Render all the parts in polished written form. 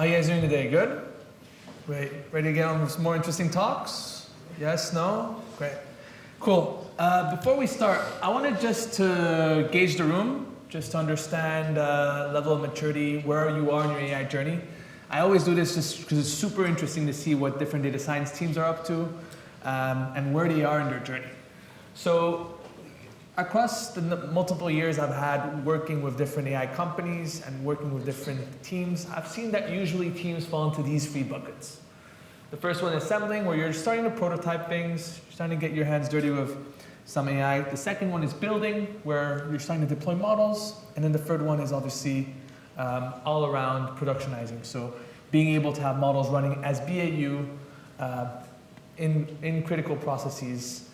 How you guys doing today? Good? Great. Ready to get on with some more interesting talks? Yes? No? Great. Cool. Before we start, I wanted just to gauge the room, just to understand level of maturity, where you are in your AI journey. I always do this just because it's super interesting to see what different data science teams are up to and where they are in their journey. So across the multiple years I've had working with different AI companies and working with different teams, I've seen that usually teams fall into these three buckets. The first one is assembling, where you're starting to prototype things, you're starting to get your hands dirty with some AI. The second one is building, where you're starting to deploy models. And then the third one is obviously all around productionizing. So being able to have models running as BAU in critical processes,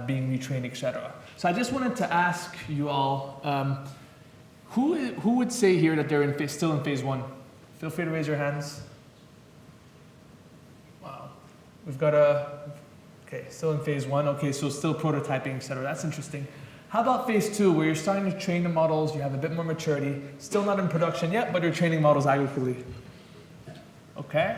being retrained, etc. So I just wanted to ask you all, who would say here that they're still in phase one? Feel free to raise your hands. Wow. We've got okay, still in phase one. Okay, so still prototyping, etc. That's interesting. How about phase two, where you're starting to train the models, you have a bit more maturity, still not in production yet, but you're training models adequately? Okay.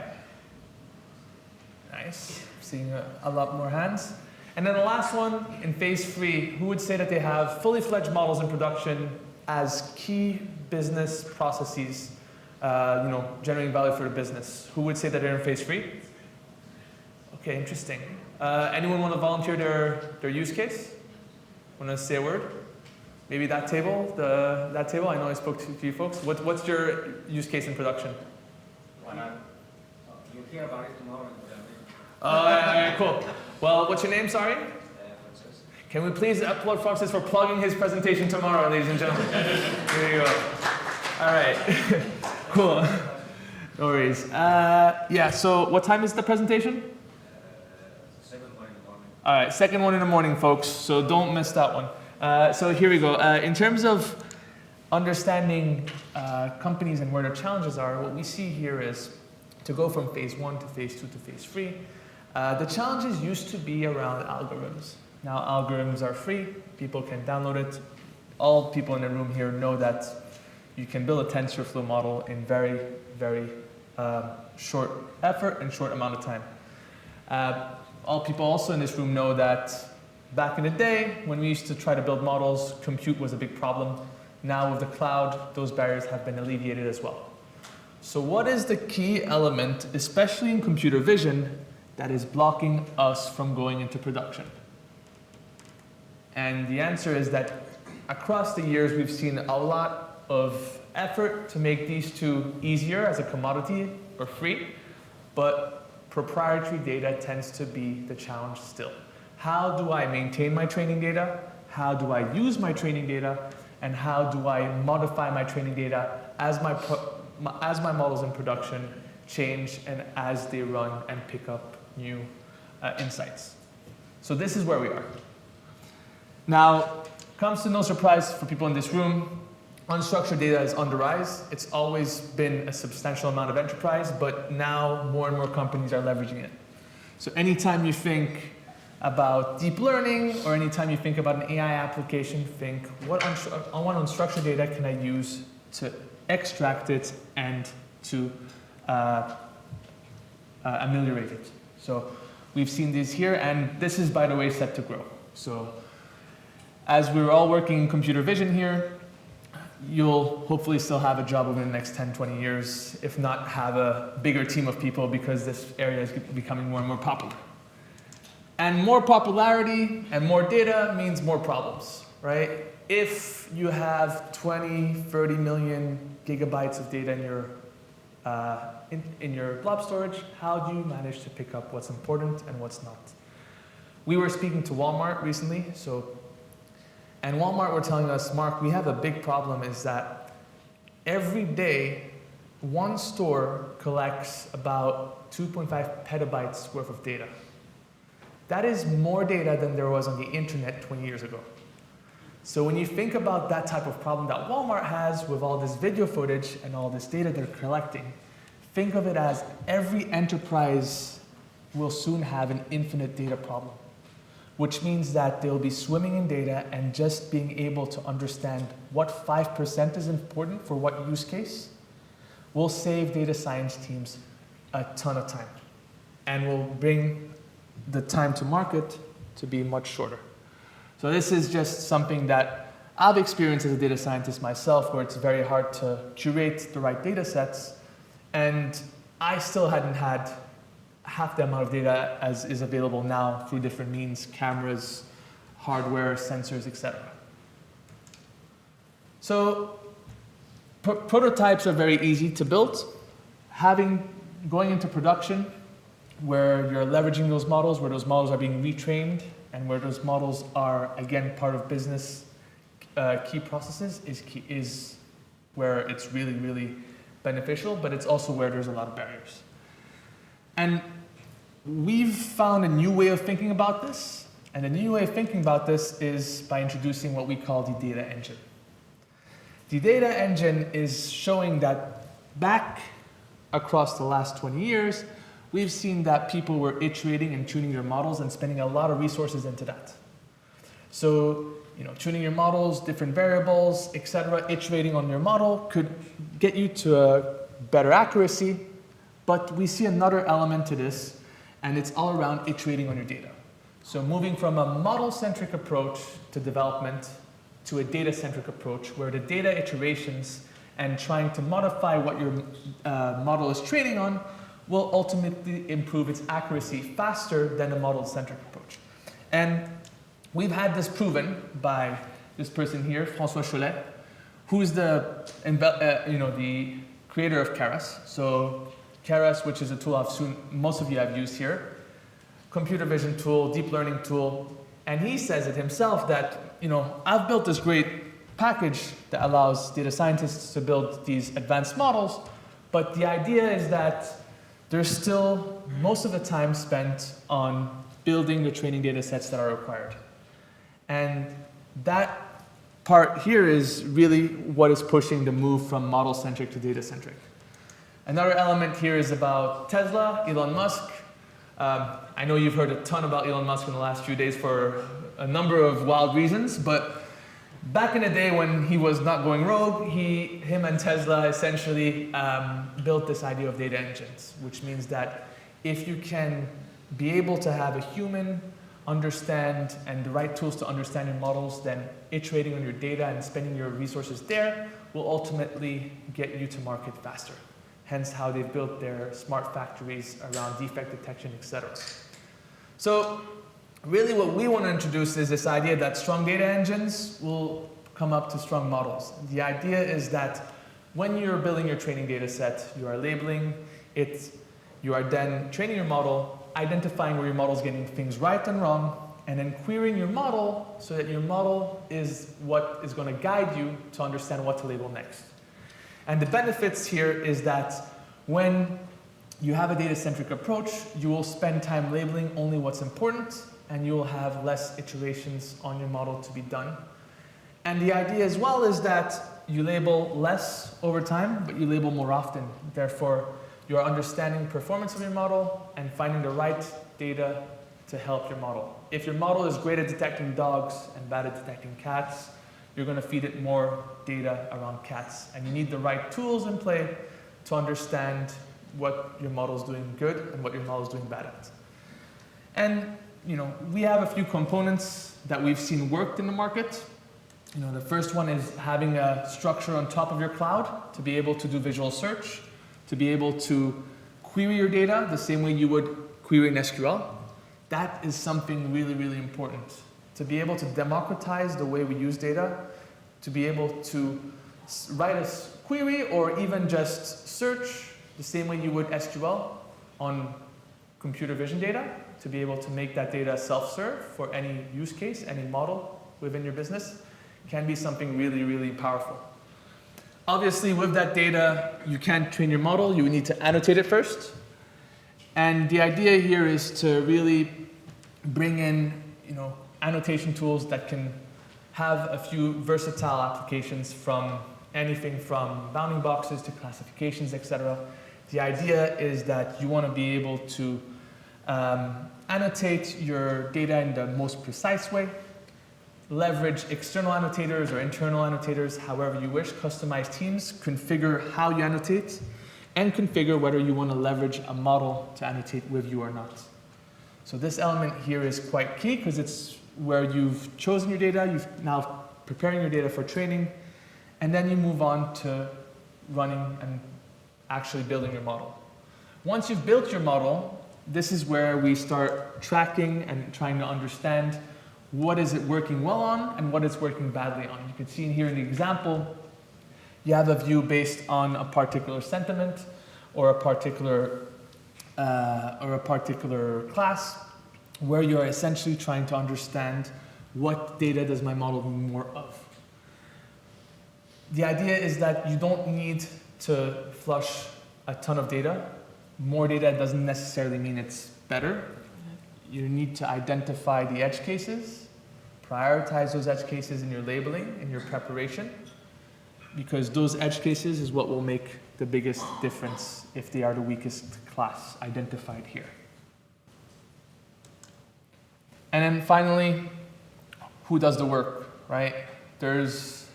Nice. Seeing a lot more hands. And then the last one, in phase three, who would say that they have fully fledged models in production as key business processes, generating value for the business? Who would say that they're in phase three? Okay, interesting. Anyone want to volunteer their use case? Want to say a word? Maybe that table, that table. I know I spoke to you folks. What's your use case in production? Why not? You'll hear about it tomorrow. Yeah, cool. Well, what's your name, sorry? Francis. Can we please applaud Francis for plugging his presentation tomorrow, ladies and gentlemen? There you go. All right. Cool. No worries. Yeah, so what time is the presentation? 7 in the morning. All right, second one in the morning, folks, so don't miss that one. So here we go. In terms of understanding companies and where their challenges are, what we see here is to go from phase one to phase two to phase three. The challenges used to be around algorithms. Now algorithms are free, people can download it. All people in the room here know that you can build a TensorFlow model in very, very short effort and short amount of time. All people also in this room know that back in the day, when we used to try to build models, compute was a big problem. Now with the cloud, those barriers have been alleviated as well. So what is the key element, especially in computer vision, that is blocking us from going into production? And the answer is that across the years, we've seen a lot of effort to make these two easier as a commodity or free, but proprietary data tends to be the challenge still. How do I maintain my training data? How do I use my training data? And how do I modify my training data as my models in production change and as they run and pick up new insights? So this is where we are. Now, comes to no surprise for people in this room, unstructured data is on the rise. It's always been a substantial amount of enterprise, but now more and more companies are leveraging it. So anytime you think about deep learning or anytime you think about an AI application, think what unstructured data can I use to extract it and to ameliorate it. So we've seen these here, and this is, by the way, set to grow. So as we're all working in computer vision here, you'll hopefully still have a job within the next 10, 20 years, if not have a bigger team of people, because this area is becoming more and more popular. And more popularity and more data means more problems, right? If you have 20, 30 million gigabytes of data in your blob storage, how do you manage to pick up what's important and what's not? We were speaking to Walmart recently, and Walmart were telling us, Mark, we have a big problem, is that every day, one store collects about 2.5 petabytes worth of data. That is more data than there was on the internet 20 years ago. So when you think about that type of problem that Walmart has with all this video footage and all this data they're collecting, think of it as every enterprise will soon have an infinite data problem, which means that they'll be swimming in data and just being able to understand what 5% is important for what use case will save data science teams a ton of time and will bring the time to market to be much shorter. So this is just something that I've experienced as a data scientist myself, where it's very hard to curate the right data sets, and I still hadn't had half the amount of data as is available now through different means, cameras, hardware, sensors, etc. So prototypes are very easy to build. Going into production, where you're leveraging those models, where those models are being retrained, and where those models are, again, part of business key processes is where it's really, really beneficial, but it's also where there's a lot of barriers. And we've found a new way of thinking about this, and the new way of thinking about this is by introducing what we call the data engine. The data engine is showing that back across the last 20 years, we've seen that people were iterating and tuning their models and spending a lot of resources into that. So, tuning your models, different variables, etc., iterating on your model could get you to a better accuracy, but we see another element to this, and it's all around iterating on your data. So moving from a model-centric approach to development to a data-centric approach, where the data iterations and trying to modify what your model is training on will ultimately improve its accuracy faster than the model-centric approach. And we've had this proven by this person here, François Chollet, who's the creator of Keras. So Keras, which is a tool most of you have used here, computer vision tool, deep learning tool, and he says it himself that, I've built this great package that allows data scientists to build these advanced models, but the idea is that there's still most of the time spent on building the training data sets that are required. And that part here is really what is pushing the move from model-centric to data-centric. Another element here is about Tesla, Elon Musk. I know you've heard a ton about Elon Musk in the last few days for a number of wild reasons, but back in the day when he was not going rogue, him and Tesla essentially built this idea of data engines, which means that if you can be able to have a human understand and the right tools to understand your models, then iterating on your data and spending your resources there will ultimately get you to market faster. Hence how they've built their smart factories around defect detection, etc. So really what we want to introduce is this idea that strong data engines will come up to strong models. The idea is that when you're building your training data set, you are labeling it, you are then training your model, identifying where your model is getting things right and wrong, and then querying your model so that your model is what is going to guide you to understand what to label next. And the benefits here is that when you have a data-centric approach, you will spend time labeling only what's important, and you will have less iterations on your model to be done. And the idea as well is that you label less over time, but you label more often. Therefore, you're understanding performance of your model and finding the right data to help your model. If your model is great at detecting dogs and bad at detecting cats, you're going to feed it more data around cats. And you need the right tools in play to understand what your model is doing good and what your model is doing bad at. And we have a few components that we've seen worked in the market. The first one is having a structure on top of your cloud to be able to do visual search, to be able to query your data the same way you would query an SQL. That is something really, really important. To be able to democratize the way we use data, to be able to write a query or even just search the same way you would SQL on computer vision data, to be able to make that data self-serve for any use case, any model within your business, can be something really, really powerful. Obviously, with that data, you can't train your model. You need to annotate it first. And the idea here is to really bring in, annotation tools that can have a few versatile applications from anything from bounding boxes to classifications, etc. The idea is that you want to be able to annotate your data in the most precise way. leverage external annotators or internal annotators, however you wish, customize teams, configure how you annotate, and configure whether you want to leverage a model to annotate with you or not. So this element here is quite key because it's where you've chosen your data, you've now preparing your data for training, and then you move on to running and actually building your model. Once you've built your model, this is where we start tracking and trying to understand what is it working well on and what it's working badly on. You can see in here in the example, you have a view based on a particular sentiment or a particular class, where you're essentially trying to understand what data does my model need more of. The idea is that you don't need to flush a ton of data. More data doesn't necessarily mean it's better. You need to identify the edge cases, prioritize those edge cases in your labeling, in your preparation, because those edge cases is what will make the biggest difference if they are the weakest class identified here. And then finally, who does the work, right? There's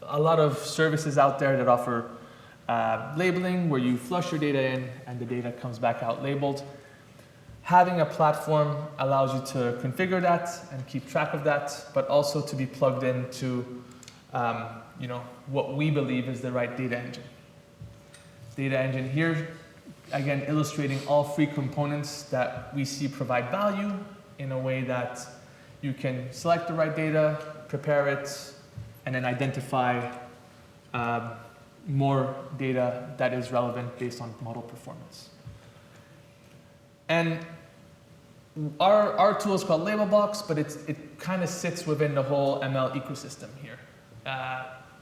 a lot of services out there that offer labeling, where you flush your data in and the data comes back out labeled. Having a platform allows you to configure that and keep track of that, but also to be plugged into what we believe is the right data engine. Data engine here, again, illustrating all three components that we see provide value in a way that you can select the right data, prepare it, and then identify more data that is relevant based on model performance. And our tool is called Labelbox, but it kind of sits within the whole ML ecosystem here.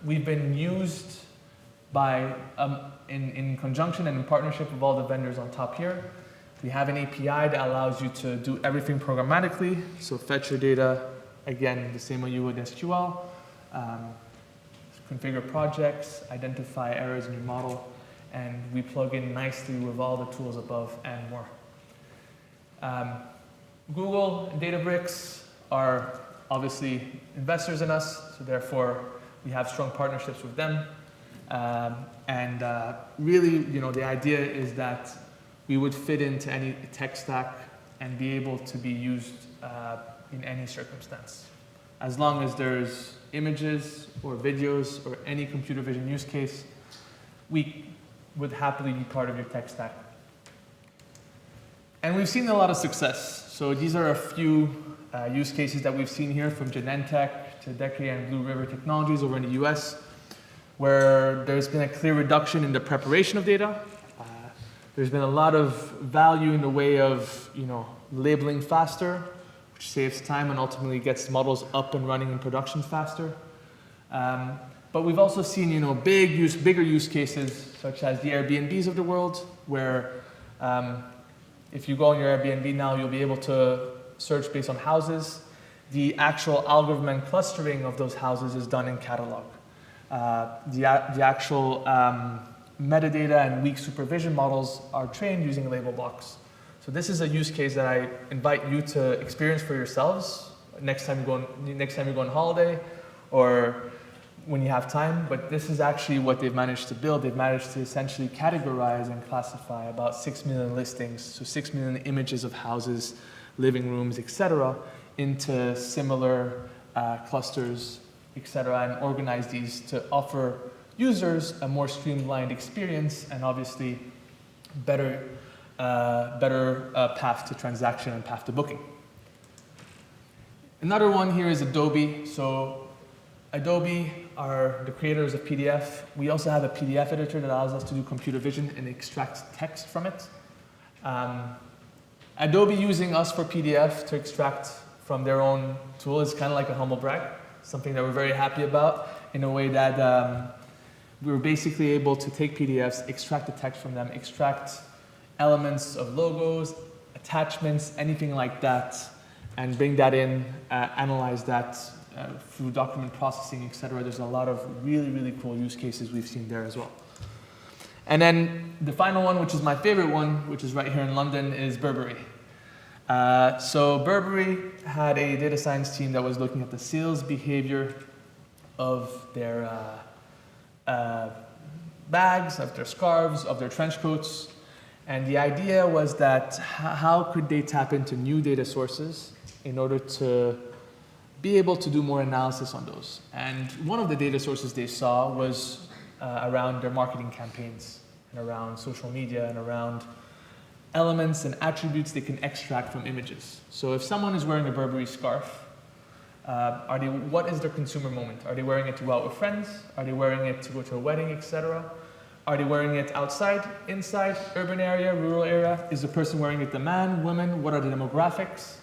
We've been used by, in conjunction and in partnership with all the vendors on top here. We have an API that allows you to do everything programmatically. So fetch your data, again, the same way you would SQL. Configure projects, identify errors in your model, and we plug in nicely with all the tools above and more. Google and Databricks are obviously investors in us, so therefore we have strong partnerships with them. Really, the idea is that we would fit into any tech stack and be able to be used in any circumstance. As long as there's images or videos or any computer vision use case, we would happily be part of your tech stack. And we've seen a lot of success. So these are a few use cases that we've seen here, from Genentech to Decade and Blue River Technologies over in the US, where there's been a clear reduction in the preparation of data. There's been a lot of value in the way of labeling faster, which saves time and ultimately gets models up and running in production faster. But we've also seen bigger use cases, such as the Airbnbs of the world, where if you go on your Airbnb now, you'll be able to search based on houses. The actual algorithm and clustering of those houses is done in Catalog. The actual metadata and weak supervision models are trained using Labelbox. So this is a use case that I invite you to experience for yourselves next time you go on holiday or when you have time. But this is actually what they've managed to build. They've managed to essentially categorize and classify about 6 million listings, so 6 million images of houses, living rooms, etc., into similar clusters, etc., and organize these to offer users a more streamlined experience and obviously better path to transaction and path to booking. Another one here is Adobe. So Adobe are the creators of PDF. We also have a PDF editor that allows us to do computer vision and extract text from it. Adobe using us for PDF to extract from their own tool is kind of like a humble brag, something that we're very happy about, in a way that we were basically able to take PDFs, extract the text from them, extract elements of logos, attachments, anything like that, and bring that in, analyze that through document processing, etc. There's a lot of really, really cool use cases we've seen there as well. And then the final one, which is my favorite one, which is right here in London, is Burberry. So Burberry had a data science team that was looking at the sales behavior of their bags, of their scarves, of their trench coats. And the idea was that how could they tap into new data sources in order to be able to do more analysis on those. And one of the data sources they saw was around their marketing campaigns and around social media and around elements and attributes they can extract from images. So if someone is wearing a Burberry scarf, what is their consumer moment? Are they wearing it to go out with friends? Are they wearing it to go to a wedding, etc.? Are they wearing it outside, inside, urban area, rural area? Is the person wearing it the man, woman? What are the demographics?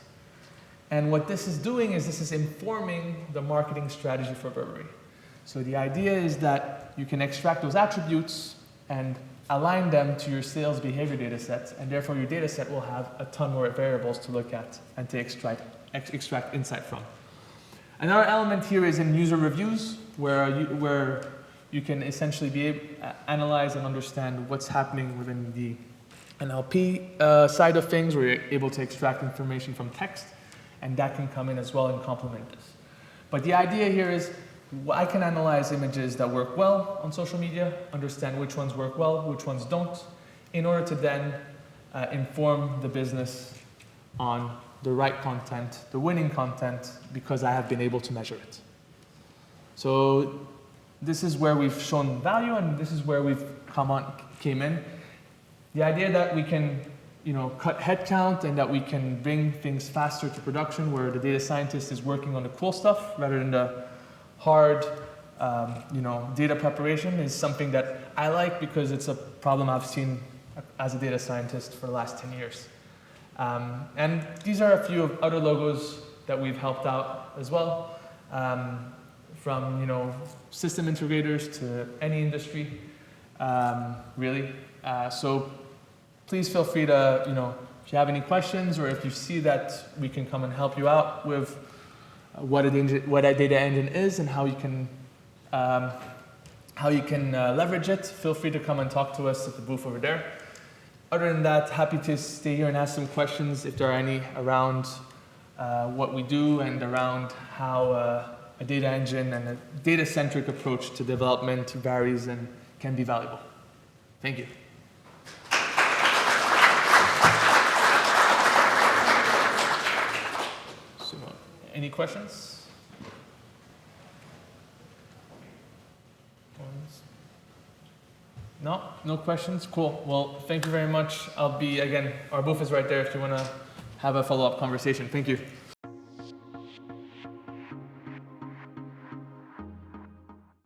And what this is doing is this is informing the marketing strategy for Burberry. So the idea is that you can extract those attributes and align them to your sales behavior data set, and therefore your data set will have a ton more variables to look at and to extract insight from. Another element here is in user reviews, where you can essentially analyze and understand what's happening within the NLP side of things, where you're able to extract information from text, and that can come in as well and complement this. But the idea here is I can analyze images that work well on social media, understand which ones work well, which ones don't, in order to then inform the business on the right content, the winning content, because I have been able to measure it. So this is where we've shown value, and this is where we've came in. The idea that we can cut headcount and that we can bring things faster to production, where the data scientist is working on the cool stuff rather than the hard data preparation, is something that I like, because it's a problem I've seen as a data scientist for the last 10 years. And these are a few of other logos that we've helped out as well, from system integrators to any industry, really. So please feel free to, if you have any questions, or if you see that we can come and help you out with what a data engine is and how you can leverage it, feel free to come and talk to us at the booth over there. Other than that, happy to stay here and ask some questions if there are any around what we do and around how a data engine and a data-centric approach to development varies and can be valuable. Thank you. So, any questions? No? No questions? Cool. Well, thank you very much. Our booth is right there if you want to have a follow-up conversation. Thank you.